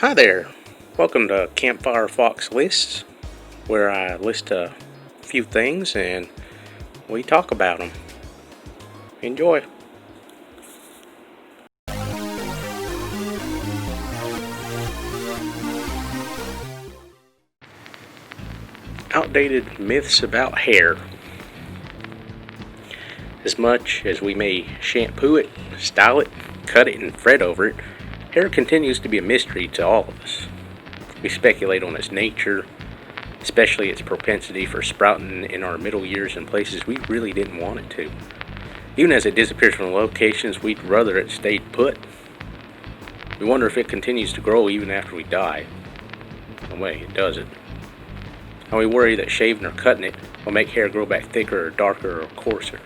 Hi there. Welcome to Campfire Fox Lists, where I list a few things and we talk about them. Enjoy. Outdated myths about hair. As much as we may shampoo it, style it, cut it, and fret over it, hair continues to be a mystery to all of us. We speculate on its nature, especially its propensity for sprouting in our middle years in places we really didn't want it to. Even as it disappears from locations we'd rather it stayed put. We wonder if it continues to grow even after we die. No way, it doesn't. And we worry that shaving or cutting it will make hair grow back thicker or darker or coarser.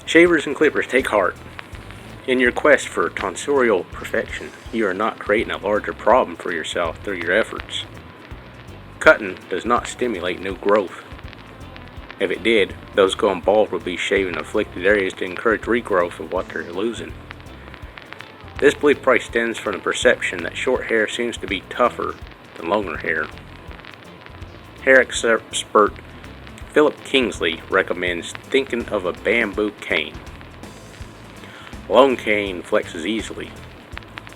Shavers and clippers, take heart. In your quest for tonsorial perfection, you are not creating a larger problem for yourself through your efforts. Cutting does not stimulate new growth. If it did, those going bald would be shaving afflicted areas to encourage regrowth of what they're losing. This belief probably stems from the perception that short hair seems to be tougher than longer hair. Hair expert Philip Kingsley recommends thinking of a bamboo cane. A long cane flexes easily,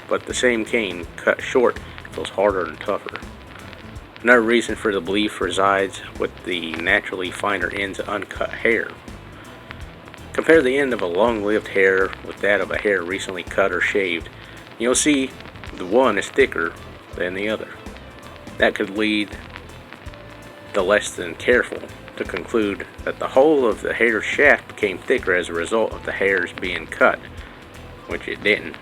but the same cane cut short feels harder and tougher. Another reason for the belief resides with the naturally finer ends of uncut hair. Compare the end of a long-lived hair with that of a hair recently cut or shaved. You'll see the one is thicker than the other. That could lead the less than careful to conclude that the whole of the hair shaft became thicker as a result of the hairs being cut, which it didn't,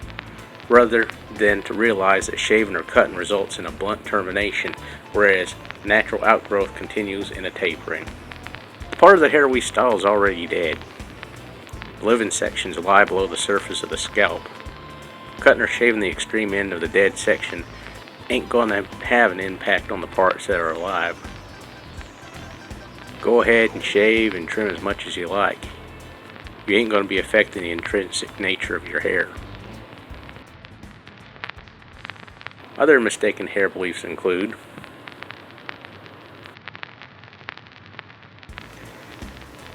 rather than to realize that shaving or cutting results in a blunt termination, whereas natural outgrowth continues in a tapering. The part of the hair we style is already dead. The living sections lie below the surface of the scalp. Cutting or shaving the extreme end of the dead section ain't gonna have an impact on the parts that are alive. Go ahead and shave and trim as much as you like. You ain't gonna be affecting the intrinsic nature of your hair. Other mistaken hair beliefs include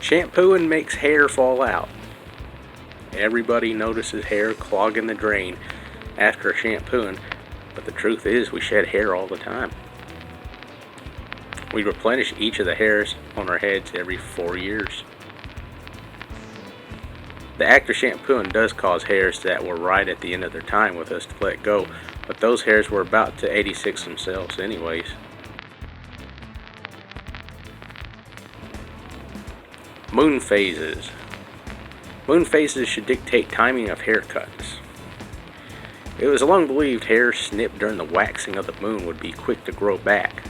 shampooing makes hair fall out. Everybody notices hair clogging the drain after shampooing, but the truth is we shed hair all the time. We replenish each of the hairs on our heads every 4 years. The act of shampooing does cause hairs that were right at the end of their time with us to let go, but those hairs were about to 86 themselves anyways. Moon phases. Moon phases should dictate timing of haircuts. It was long believed hair snipped during the waxing of the moon would be quick to grow back,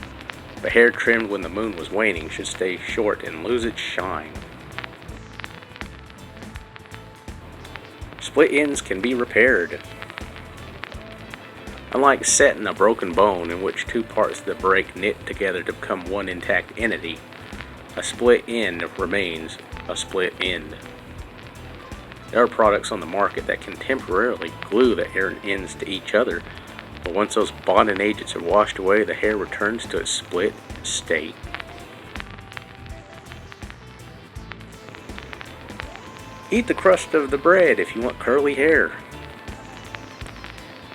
but hair trimmed when the moon was waning should stay short and lose its shine. Split ends can be repaired. Unlike setting a broken bone in which two parts of the break knit together to become one intact entity, a split end remains a split end. There are products on the market that can temporarily glue the hair ends to each other, but once those bonding agents are washed away, the hair returns to its split state. Eat the crust of the bread if you want curly hair.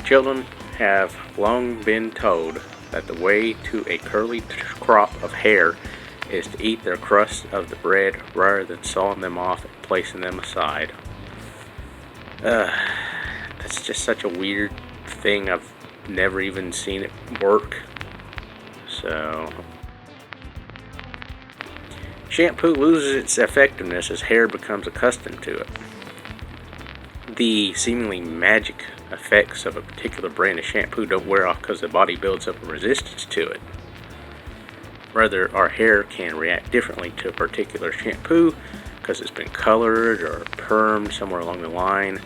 Children have long been told that the way to a curly crop of hair is to eat their crust of the bread rather than sawing them off and placing them aside. That's just such a weird thing. I've never even seen it work. So, shampoo loses its effectiveness as hair becomes accustomed to it. The seemingly magic effects of a particular brand of shampoo don't wear off because the body builds up a resistance to it. Rather, our hair can react differently to a particular shampoo because it's been colored or permed somewhere along the line,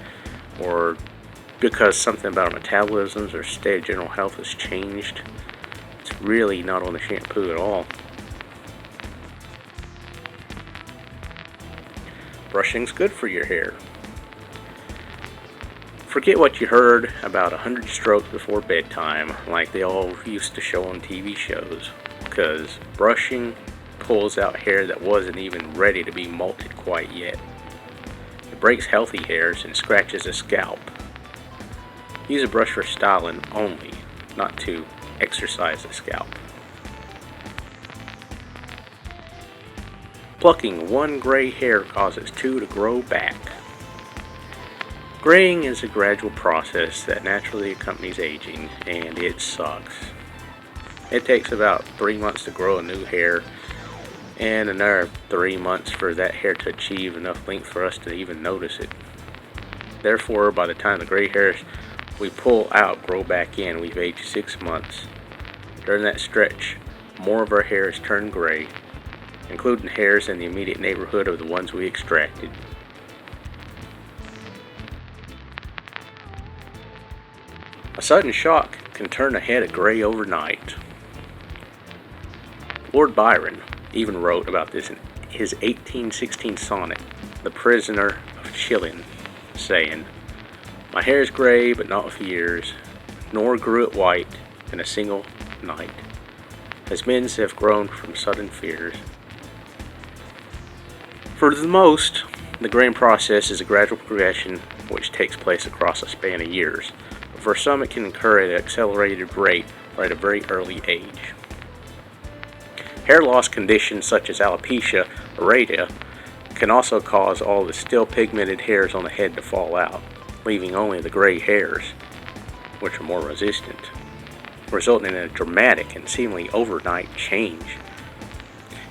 or because something about our metabolisms or state of general health has changed. It's really not on the shampoo at all. Brushing's good for your hair. Forget what you heard about 100 strokes before bedtime, like they all used to show on TV shows, because brushing pulls out hair that wasn't even ready to be molted quite yet. It breaks healthy hairs and scratches a scalp. Use a brush for styling only, not to exercise the scalp. Plucking one gray hair causes two to grow back. Graying is a gradual process that naturally accompanies aging, and it sucks. It takes about 3 months to grow a new hair, and another 3 months for that hair to achieve enough length for us to even notice it. Therefore, by the time the gray hairs we pull out grow back in, we've aged 6 months. During that stretch, more of our hairs turn gray, including hairs in the immediate neighborhood of the ones we extracted. A sudden shock can turn a head of gray overnight. Lord Byron even wrote about this in his 1816 sonnet, The Prisoner of Chillon, saying, "My hair is gray, but not with years, nor grew it white in a single night, as men's have grown from sudden fears." For the most, the graying process is a gradual progression which takes place across a span of years. For some, it can occur at an accelerated rate or at a very early age. Hair loss conditions such as alopecia areata can also cause all the still pigmented hairs on the head to fall out, leaving only the gray hairs, which are more resistant, resulting in a dramatic and seemingly overnight change.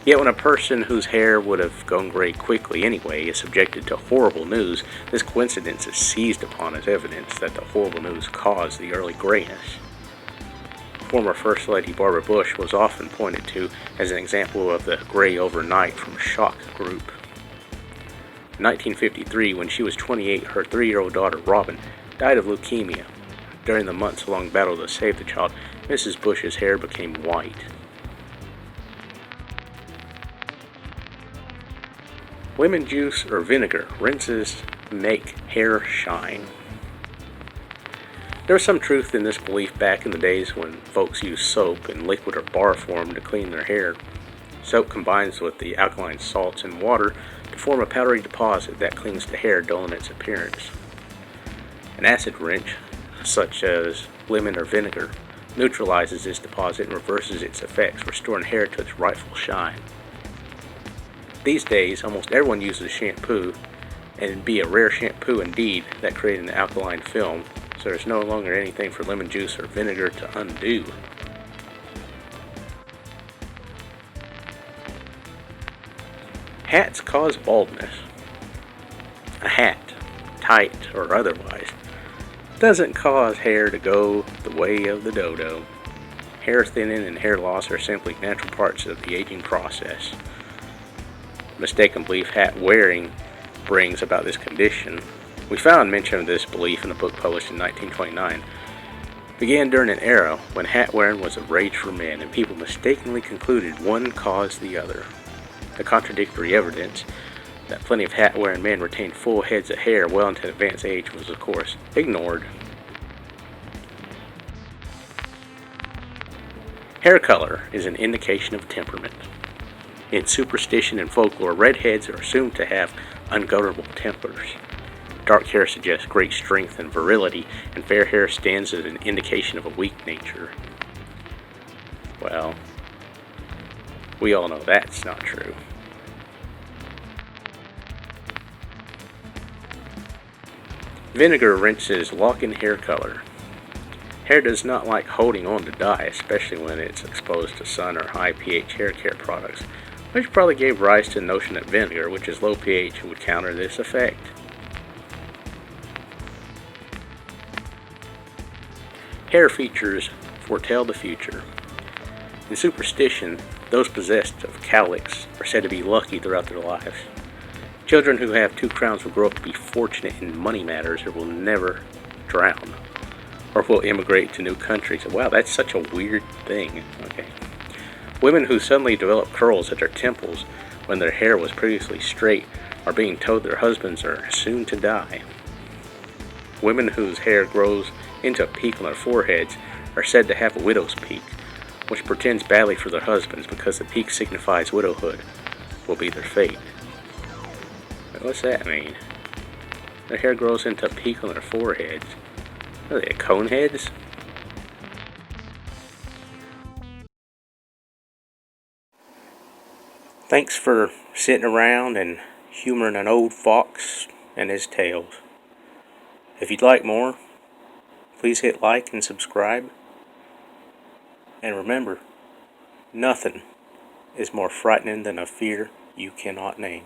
Yet when a person whose hair would have gone gray quickly anyway is subjected to horrible news, this coincidence is seized upon as evidence that the horrible news caused the early grayness. Former First Lady Barbara Bush was often pointed to as an example of the gray overnight from shock group. In 1953, when she was 28, her 3-year-old daughter Robin died of leukemia. During the months-long battle to save the child, Mrs. Bush's hair became white. Lemon juice or vinegar rinses make hair shine. There was some truth in this belief back in the days when folks used soap in liquid or bar form to clean their hair. Soap combines with the alkaline salts in water to form a powdery deposit that clings to hair, dulling its appearance. An acid rinse, such as lemon or vinegar, neutralizes this deposit and reverses its effects, restoring hair to its rightful shine. These days, almost everyone uses shampoo, and it'd be a rare shampoo indeed that created an alkaline film, so there's no longer anything for lemon juice or vinegar to undo. Hats cause baldness. A hat, tight or otherwise, doesn't cause hair to go the way of the dodo. Hair thinning and hair loss are simply natural parts of the aging process. Mistaken belief hat wearing brings about this condition. We found mention of this belief in a book published in 1929. It began during an era when hat wearing was a rage for men, and people mistakenly concluded one caused the other. The contradictory evidence that plenty of hat wearing men retained full heads of hair well into advanced age was, of course, ignored. Hair color is an indication of temperament. In superstition and folklore, redheads are assumed to have ungovernable tempers. Dark hair suggests great strength and virility, and fair hair stands as an indication of a weak nature. Well, we all know that's not true. Vinegar rinses lock-in hair color. Hair does not like holding on to dye, especially when it's exposed to sun or high pH hair care products, which probably gave rise to the notion that vinegar, which is low pH, would counter this effect. Hair features foretell the future. In superstition, those possessed of cowlicks are said to be lucky throughout their lives. Children who have 2 crowns will grow up to be fortunate in money matters or will never drown, or will immigrate to new countries. Wow, that's such a weird thing. Okay. Women who suddenly develop curls at their temples when their hair was previously straight are being told their husbands are soon to die. Women whose hair grows into a peak on their foreheads are said to have a widow's peak, which portends badly for their husbands because the peak signifies widowhood will be their fate. What's that mean? Their hair grows into a peak on their foreheads. Are they cone heads? Thanks for sitting around and humoring an old fox and his tales. If you'd like more, please hit like and subscribe. And remember, nothing is more frightening than a fear you cannot name.